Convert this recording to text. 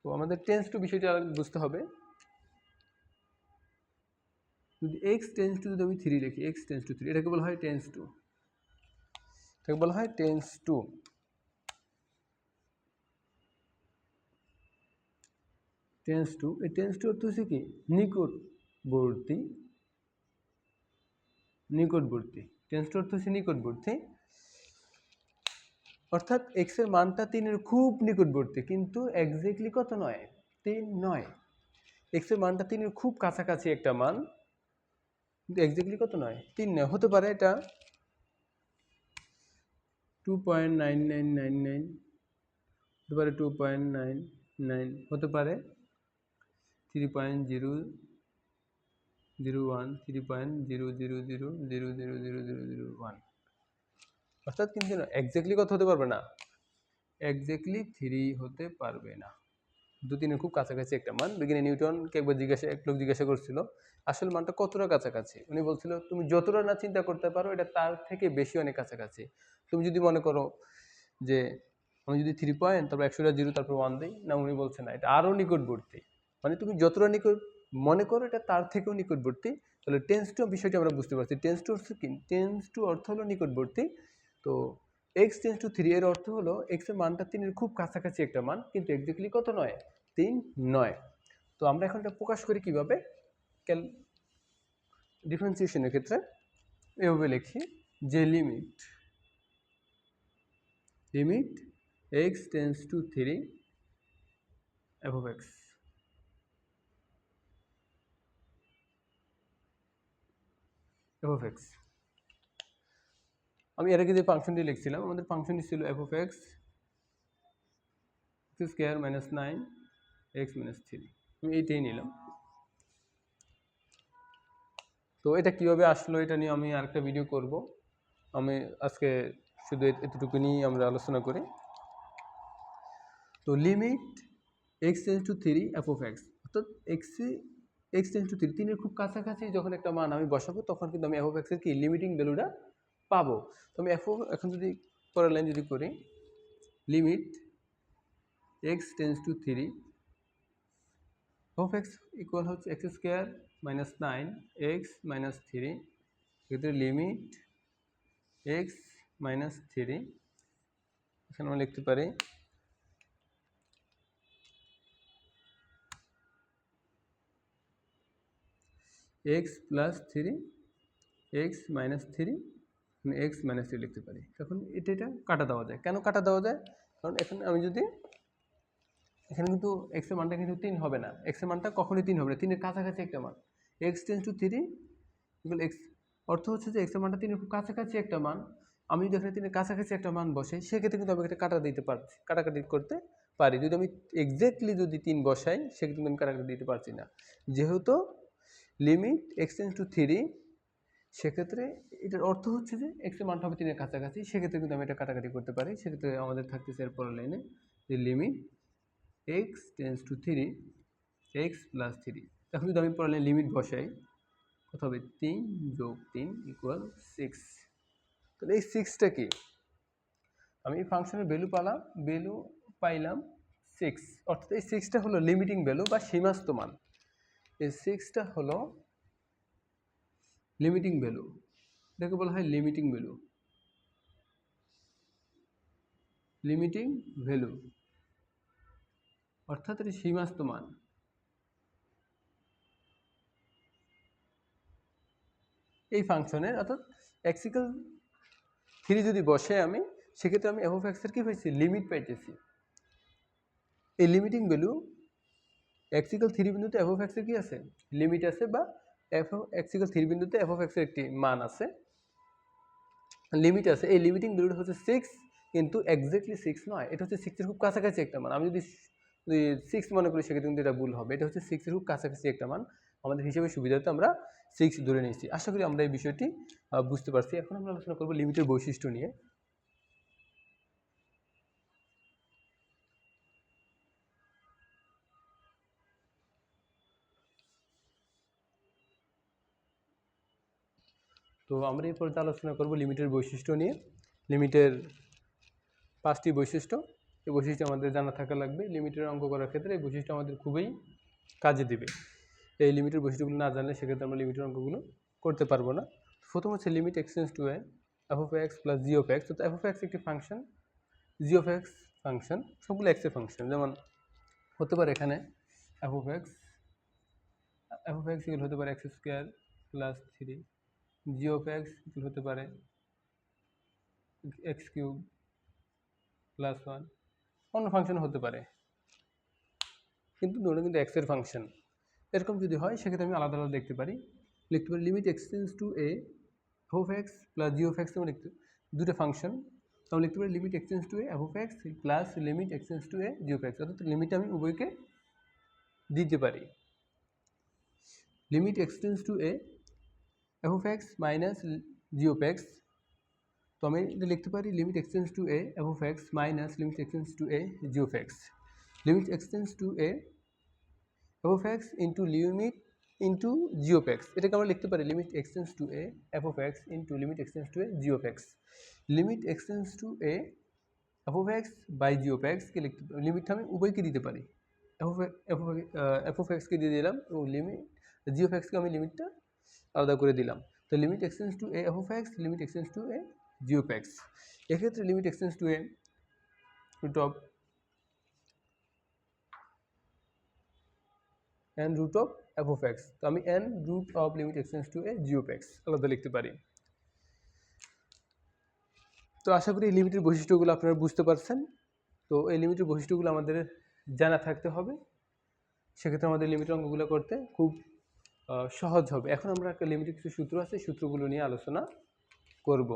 তো আমাদের tends to বিষয়টা বুঝতে হবে। যদি এক্স টেন্স টু যদি আমি 3 লিখি, এক্স টেন্স টু 3, এটাকে বলা হয় টেন্স টু, এটাকে বলা হয় টেন্স টু। টেন্স টু, এই টেন্স টু অর্থ হচ্ছে কি নিকটবর্তী, নিকটবর্তী। টেন্স টু অর্থ হচ্ছে নিকটবর্তী, অর্থাৎ এক্স এর মানটা 3-এর খুব নিকটবর্তী, কিন্তু এক্স্যাক্টলি কত নয়, 3 নয়। এক্স এর মানটা 3-এর খুব কাছাকাছি একটা মান, কিন্তু এক্স্যাক্টলি কত নয়, 3 নয়। হতে পারে এটা 2.9999, হতে পারে 2.99, হতে পারে 3.001, 3.000000001, অর্থাৎ কিন্তু এক্স্যাক্টলি কত হতে পারবে না, এক্স্যাক্টলি 3 হতে পারবে না। 2-3-এর খুব কাছাকাছি একটা মান। বিজ্ঞানী নিউটনকে একবার এক লোক জিজ্ঞাসা করছিল আসল মানটা কতটা কাছাকাছি। উনি বলছিল তুমি যতটা না চিন্তা করতে পারো এটা তার থেকে বেশি অনেক কাছাকাছি। তুমি যদি মনে করো যে আমি যদি 3 পয়েন্ট তারপর 100টা 0 তারপর 1 দিই, না, উনি বলছে না, এটা আরও নিকটবর্তী। মানে তুমি যতটা নিকট মনে করো এটা তার থেকেও নিকটবর্তী। তাহলে টেন্স টু বিষয়টা আমরা বুঝতে পারছি। টেন্স টু অর্থ কি, টেন্স টু অর্থ হলো নিকটবর্তী। তো এক্স টেন্স টু 3 এর অর্থ হলো এক্স এর মানটা 3-এর খুব কাছাকাছি একটা মান, কিন্তু এক্স্যাক্টলি কত নয়, 3 নয়। তো আমরা এখন এটা প্রকাশ করি কিভাবে, ডিফারেন্সিয়েশনের ক্ষেত্রে এভাবে লিখি যে limit x tends to 3 F of x, F of x. আমি এর আগে যে ফাংশনটি লিখছিলাম, আমাদের ফাংশনটি ছিল F of x square minus 9 x minus 3, আমি এইটাই নিলাম। তো এটা কিভাবে আসলো এটা নিয়ে আমি আরেকটা ভিডিও করব। আমি আজকে শুধু এতটুকু নিয়েই আমরা আলোচনা করি। তো limit x tends to 3 F of x, অর্থাৎ এক্স টেন্স টু 3, 3-এর খুব কাছাকাছি যখন একটা মান আমি বসাবো তখন কিন্তু আমি এফ অফ এক্সের কি লিমিটিং ভ্যালুটা পাবো। তো আমি এখন যদি পরের লাইন যদি করি, limit x tends to 3 of x equal হচ্ছে x square minus 9 x minus 3, সেক্ষেত্রে লিমিট এক্স মাইনাস 3, এখানে আমরা লিখতে পারি x plus 3 x minus 3, x minus 3 লিখতে পারি। এখন এটা কাটা দেওয়া যায়। কেন কাটা দেওয়া যায়, কারণ এখানে আমি যদি এখানে কিন্তু এক্সের মানটা কিন্তু 3 হবে না, এক্সের মানটা কখনোই 3 হবে না, 3-এর কাছাকাছি একটা মান। X tends to 3 equal x, অর্থ হচ্ছে যে এক্সের মানটা 3-এর খুব কাছাকাছি একটা মান। আমি যদি এখানে 3-এর কাছাকাছি একটা মান বসাই, সেক্ষেত্রে কিন্তু আমি এটা কাটা দিতে পারছি, কাটাকাটি করতে পারি। যদি আমি এক্স্যাক্টলি যদি 3 বসাই, সেক্ষেত্রে আমি কাটাকাটি দিতে পারছি না। যেহেতু লিমিট এক্স টেন্স টু 3, সেক্ষেত্রে এটার অর্থ হচ্ছে যে এক্সের মানটা হবে 3-এর কাছাকাছি, সেক্ষেত্রে কিন্তু আমি এটা কাটাকাটি করতে পারি। সেক্ষেত্রে আমাদের থাকতেছে এর পরের লাইনে যে limit x tends to 3 x plus 3। এখন যদি আমি পরের লাইনে লিমিট বসাই, কত হবে, 3 যোগ 3 ইকুয়াল 6। তাহলে এই 6টা কি, আমি এই ফাংশনের ভ্যালু পাইলাম 6, অর্থাৎ এই 6টা হলো লিমিটিং ভ্যালু বা সীমাস্ত মান। এই 6টা হলো লিমিটিং ভ্যালু, এটাকে বলা হয় লিমিটিং ভ্যালু, লিমিটিং ভ্যালু অর্থাৎ এটি সীমাস্ত মান। এই ফাংশনের অর্থাৎ এক্স ইকুয়াল 3 যদি বসে আমি, সেক্ষেত্রে আমি এফ অফ এক্সের কী পাইছি, লিমিট পাইতেছি। এই লিমিটিং ভ্যালু এক্স ইকুয়াল 3 বিন্দুতে এফ অফ এক্সের কী আছে, লিমিট আছে, বা এক্স ইকুয়াল 3 বিন্দুতে এফ অফ এক্সের একটি মান আছে, লিমিট আছে। এই লিমিটিং ভ্যালুটা হচ্ছে 6, কিন্তু এক্স্যাক্টলি 6 নয়, এটা হচ্ছে 6-এর খুব কাছাকাছি একটা মান। আমি যদি 6 মনে করি, সেক্ষেত্রে কিন্তু এটা ভুল হবে। এটা হচ্ছে 6-এর খুব কাছাকাছি একটা মান, আমাদের হিসেবে সুবিধার্থে আমরা 6 ধরে নিয়েছি। আশা করি আমরা এই বিষয়টি বুঝতে পারছি। এখন আমরা আলোচনা করব লিমিটের বৈশিষ্ট্য নিয়ে। তো আমরা এরপর আলোচনা করব লিমিটের বৈশিষ্ট্য নিয়ে। লিমিটের 5টি বৈশিষ্ট্য। এই বৈশিষ্ট্য আমাদের জানা থাকা লাগবে। লিমিটের অঙ্ক করার ক্ষেত্রে এই বৈশিষ্ট্য আমাদের খুবই কাজে দিবে। এই লিমিটের বৈশিষ্ট্যগুলো না জানলে সেক্ষেত্রে আমরা লিমিটের অঙ্কগুলো করতে পারবো না। প্রথম হচ্ছে limit এক্সটেন্স to A F of x plus G of x. তো এফ অফ এক্স একটি function, G of X function, সবগুলো এক্সের ফাংশন। যেমন হতে পারে এখানে এফ অফ এক্স ইকুয়াল হতে পারে x square plus 3, G of x equal হতে পারে এক্স কিউব প্লাস 1, অন্য ফাংশন হতে পারে, কিন্তু দুটো কিন্তু এক্সের ফাংশন। এরকম যদি হয় সেক্ষেত্রে আমি আলাদা আলাদা লিখতে পারি limit এক্সটেন্স to A F of x plus G of x, এবং দুটো ফাংশন, তাহলে লিখতে পারি limit এক্সটেন্স to A F of x plus limit এক্সটেন্স to a g of x, অর্থাৎ লিমিট আমি উভয়কে দিতে পারি। Limit এক্সটেন্স to A F of x minus g of x, তো আমি এটা লিখতে পারি limit এক্সটেন্স to A F of x minus limit এক্সটেন্স to a g of x. Limit এক্সটেন্স to A F of x into limit into g of x, এটাকে আমরা লিখতে পারি limit এক্সটেন্স to A F of x into limit এক্সটেন্স to a g of x. Limit এক্সটেন্স to A F of x by g of এক্সকে লিখতে পারি, লিমিটটা আমি উভয়কে দিতে পারি, এফ অফ এক্সকে দিয়ে দিলাম এবং লিমিট জি অফ এক্সকে আমি লিমিটটা আলাদা করে দিলাম। তো limit এক্সটেন্স to A F of x, limit এক্সটেন্স to a g of x. এক্ষেত্রে limit এক্সটেন্স to a root of n root of f of x, তো আমি n root of limit extends to a g of x আলাদা লিখতে পারি। তো আশা করি এই লিমিটের বৈশিষ্ট্যগুলো আপনারা বুঝতে পারছেন। তো এই লিমিটের বৈশিষ্ট্যগুলো আমাদের জানা থাকতে হবে, সেক্ষেত্রে আমাদের লিমিটের অঙ্কগুলো করতে খুব সহজ হবে। এখন আমরা একটা লিমিটের কিছু সূত্র আছে, সূত্রগুলো নিয়ে আলোচনা করব।